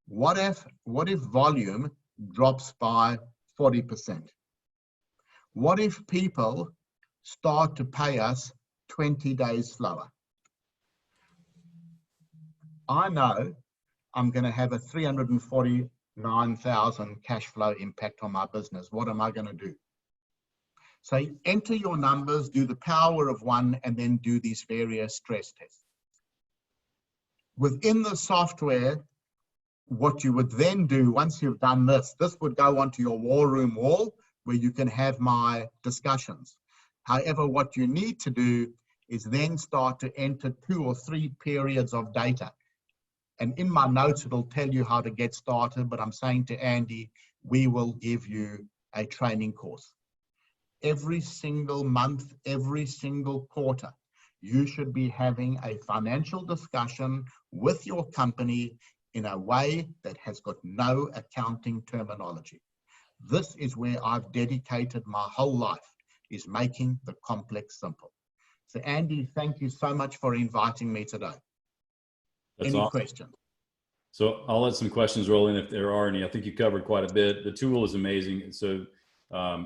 What if volume drops by 40%? What if people start to pay us 20 days slower? I know I'm going to have a $340 9,000 cash flow impact on my business. What am I going to do? So enter your numbers, do the power of one, and then do these various stress tests. Within the software, what you would then do once you've done this would go onto your war room wall where you can have my discussions. However, what you need to do is then start to enter 2 or 3 periods of data. And in my notes, it'll tell you how to get started, but I'm saying to Andy, we will give you a training course. Every single month, every single quarter, you should be having a financial discussion with your company in a way that has got no accounting terminology. This is where I've dedicated my whole life, is making the complex simple. So Andy, thank you so much for inviting me today. That's Any awesome. questions? So I'll let some questions roll in if there are any. I think you covered quite a bit. The tool is amazing. So,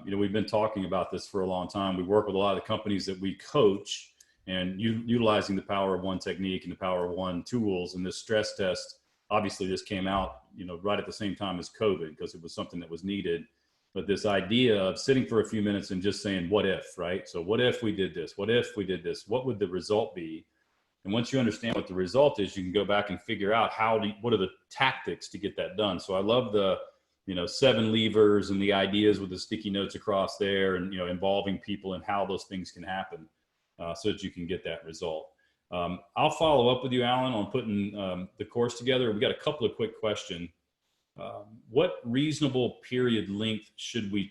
we've been talking about this for a long time. We work with a lot of the companies that we coach, and utilizing the power of one technique and the power of one tools. And this stress test, obviously this came out, right at the same time as COVID, because it was something that was needed. But this idea of sitting for a few minutes and just saying, what if, right? So what if we did this? What if we did this? What would the result be? And once you understand what the result is, you can go back and figure out what are the tactics to get that done. So I love the, 7 levers and the ideas with the sticky notes across there, and, involving people and how those things can happen, so that you can get that result. I'll follow up with you, Alan, on putting the course together. We got a couple of quick questions. What reasonable period length should we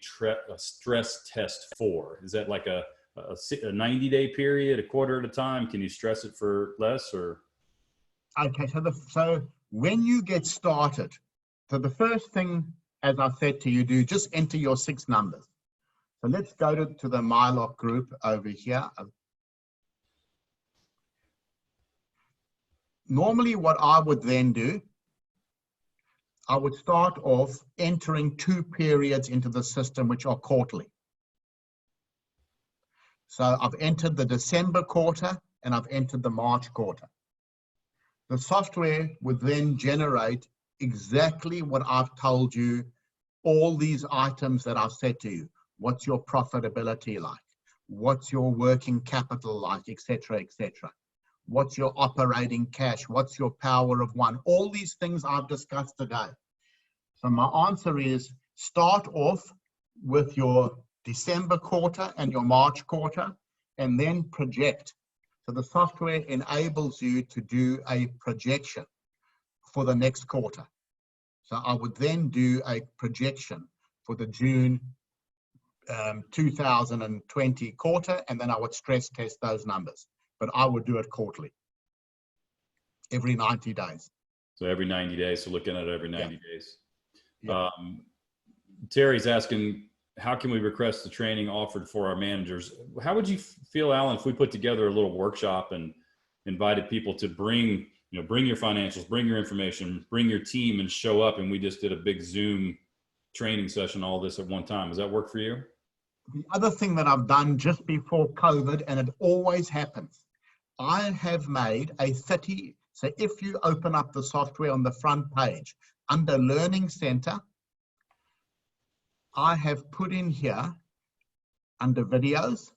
stress test for? Is that like a 90-day period, a quarter at a time? Can you stress it for less, or? Okay, so when you get started, so the first thing, as I said to you, just enter your 6 numbers. So let's go to the Mylock group over here. Normally what I would then do, I would start off entering 2 periods into the system, which are quarterly. So I've entered the December quarter and I've entered the March quarter. The software would then generate exactly what I've told you, all these items that I've said to you. What's your profitability like? What's your working capital like, etc., etc. What's your operating cash? What's your power of one? All these things I've discussed today. So my answer is start off with your December quarter and your March quarter, and then project. So the software enables you to do a projection for the next quarter. So I would then do a projection for the June 2020 quarter, and then I would stress test those numbers. But I would do it quarterly, every 90 days. So every 90 days, so looking at it every 90 days. Yeah. Terry's asking, how can we request the training offered for our managers? How would you feel, Alan, if we put together a little workshop and invited people to bring your financials, bring your information, bring your team, and show up, and we just did a big Zoom training session, all this at one time? Does that work for you? The other thing that I've done just before COVID, and it always happens, I have made a 30, so if you open up the software on the front page, under Learning Center, I have put in here, under videos,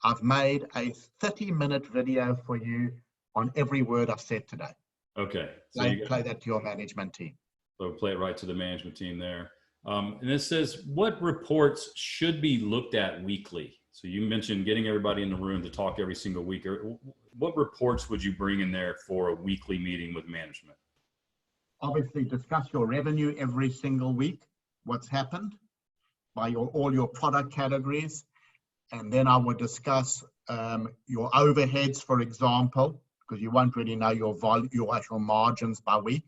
I've made a 30-minute video for you on every word I've said today. Okay. So play that to your management team. So play it right to the management team there. And it says, what reports should be looked at weekly? So you mentioned getting everybody in the room to talk every single week. What reports would you bring in there for a weekly meeting with management? Obviously, discuss your revenue every single week, what's happened by all your product categories. And then I would discuss your overheads, for example, because you won't really know your actual margins by week.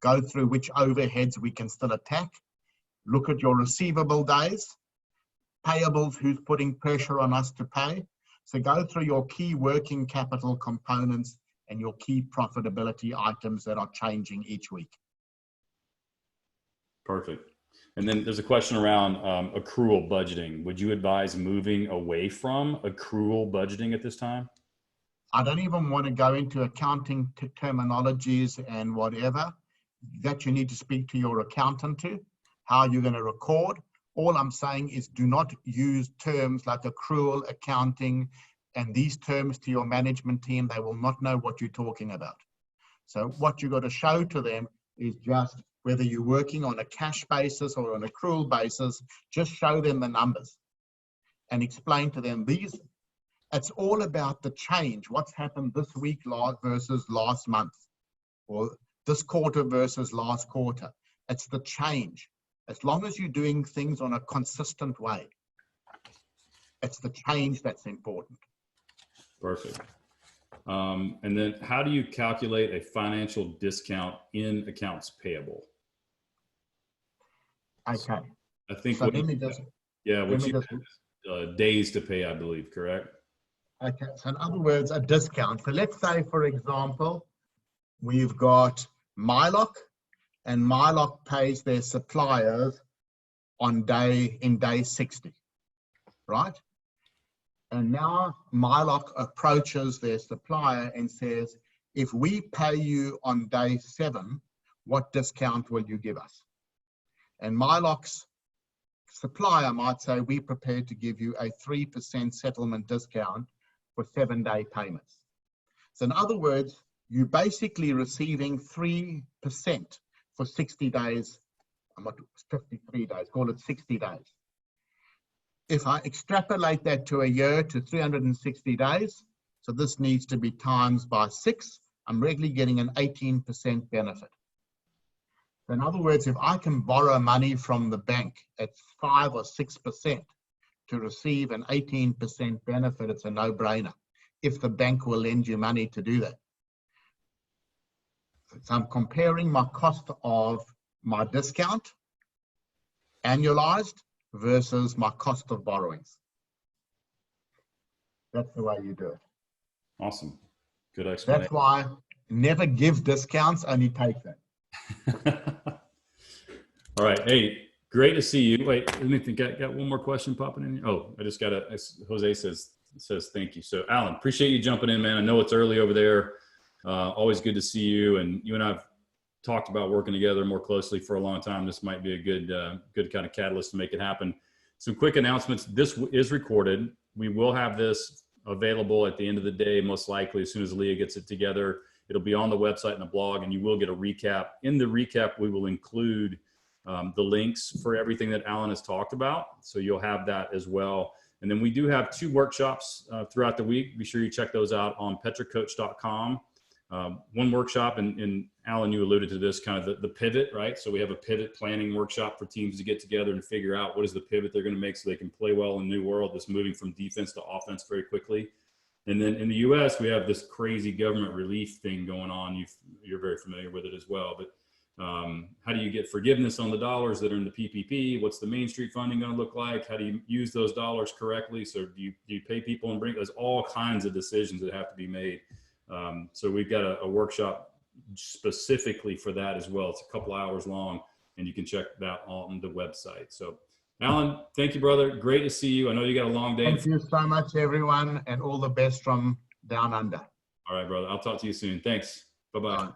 Go through which overheads we can still attack. Look at your receivable days, payables, who's putting pressure on us to pay. So go through your key working capital components and your key profitability items that are changing each week. Perfect. And then there's a question around accrual budgeting. Would you advise moving away from accrual budgeting at this time? I don't even want to go into accounting terminologies and whatever. that you need to speak to your accountant to, how you're going to record. All I'm saying is do not use terms like accrual, accounting, and these terms to your management team. They will not know what you're talking about. So what you've got to show to them is just whether you're working on a cash basis or an accrual basis, just show them the numbers and explain to them these. It's all about the change. What's happened this week versus last month, or this quarter versus last quarter. It's the change. As long as you're doing things on a consistent way, it's the change that's important. Perfect. And then how do you calculate a financial discount in accounts payable? Okay. So I think so let me just, days to pay, I believe, correct? Okay. So in other words, a discount. So let's say, for example, we've got Mylock, and Mylock pays their suppliers in day 60, right? And now Mylock approaches their supplier and says, if we pay you on day 7, what discount will you give us? And Mylock's supplier might say, we're prepared to give you a 3% settlement discount for 7-day payments. So in other words, you're basically receiving 3% for 60 days, 53 days, call it 60 days. If I extrapolate that to a year, to 360 days, so this needs to be times by 6, I'm regularly getting an 18% benefit. So in other words, if I can borrow money from the bank at 5 or 6% to receive an 18% benefit, it's a no-brainer if the bank will lend you money to do that. So I'm comparing my cost of my discount, annualized, versus my cost of borrowings. That's the way you do it. Awesome. Good explanation. That's why never give discounts, only take them. All right. Hey, great to see you. Wait, let me think. Got one more question popping in here. Oh, I just got Jose says thank you. So Alan, appreciate you jumping in, man. I know it's early over there. Always good to see you. And you and I've talked about working together more closely for a long time. This might be a good kind of catalyst to make it happen. Some quick announcements. This is recorded. We will have this available at the end of the day, most likely as soon as Leah gets it together. It'll be on the website and the blog, and you will get a recap. In the recap, we will include the links for everything that Alan has talked about. So you'll have that as well. And then we do have 2 workshops throughout the week. Be sure you check those out on petracoach.com. One workshop, and Alan, you alluded to this, kind of the pivot, right? So we have a pivot planning workshop for teams to get together and figure out what is the pivot they're going to make so they can play well in a new world that's moving from defense to offense very quickly. And then in the U.S., we have this crazy government relief thing going on. You're very familiar with it as well. But how do you get forgiveness on the dollars that are in the PPP? What's the Main Street funding going to look like? How do you use those dollars correctly? So do you pay people and bring? There's all kinds of decisions that have to be made. So we've got a workshop specifically for that as well. It's a couple hours long, and you can check that on the website. So Alan, thank you, brother. Great to see you. I know you got a long day. Thank you so much, everyone, and all the best from down under. All right, brother. I'll talk to you soon. Thanks. Bye-bye.